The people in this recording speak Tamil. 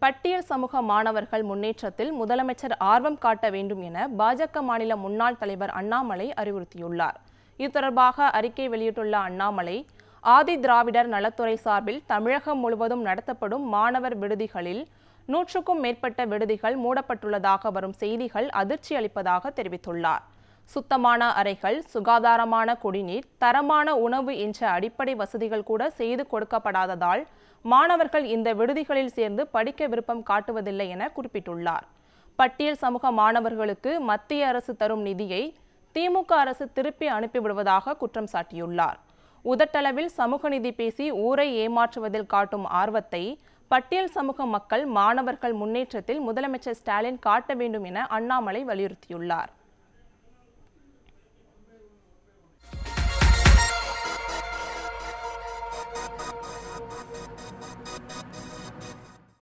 பட்டியல் சமூக மாணவர்கள் முன்னேற்றத்தில் முதலமைச்சர் ஆர்வம் காட்ட வேண்டும் என பாஜக மாநில முன்னாள் தலைவர் அண்ணாமலை அறிவுறுத்தியுள்ளார். இது தொடர்பாக அறிக்கை வெளியிட்டுள்ள அண்ணாமலை, ஆதி திராவிடர் நலத்துறை சார்பில் தமிழகம் முழுவதும் நடத்தப்படும் மாணவர் விடுதிகளில் 100க்கும் மேற்பட்ட விடுதிகள் மூடப்பட்டுள்ளதாக வரும் செய்திகள் அதிர்ச்சி அளிப்பதாக தெரிவித்துள்ளார். சுத்தமான அறைகள், சுகாதாரமான குடிநீர், தரமான உணவு என்ற அடிப்படை வசதிகள் கூட செய்து கொடுக்கப்படாததால் மாணவர்கள் இந்த விடுதிகளில் சேர்ந்து படிக்க விருப்பம் காட்டுவதில்லை என குறிப்பிட்டுள்ளார். பட்டியல் சமூக மாணவர்களுக்கு மத்திய அரசு தரும் நிதியை திமுக அரசு திருப்பி அனுப்பிவிடுவதாக குற்றம் சாட்டியுள்ளார். உதட்டளவில் சமூக நீதி பேசி ஊரை ஏமாற்றுவதில் காட்டும் ஆர்வத்தை பட்டியல் சமூக மக்கள், மாணவர்கள் முன்னேற்றத்தில் முதலமைச்சர் ஸ்டாலின் காட்ட வேண்டும் என அண்ணாமலை வலியுறுத்தியுள்ளார்.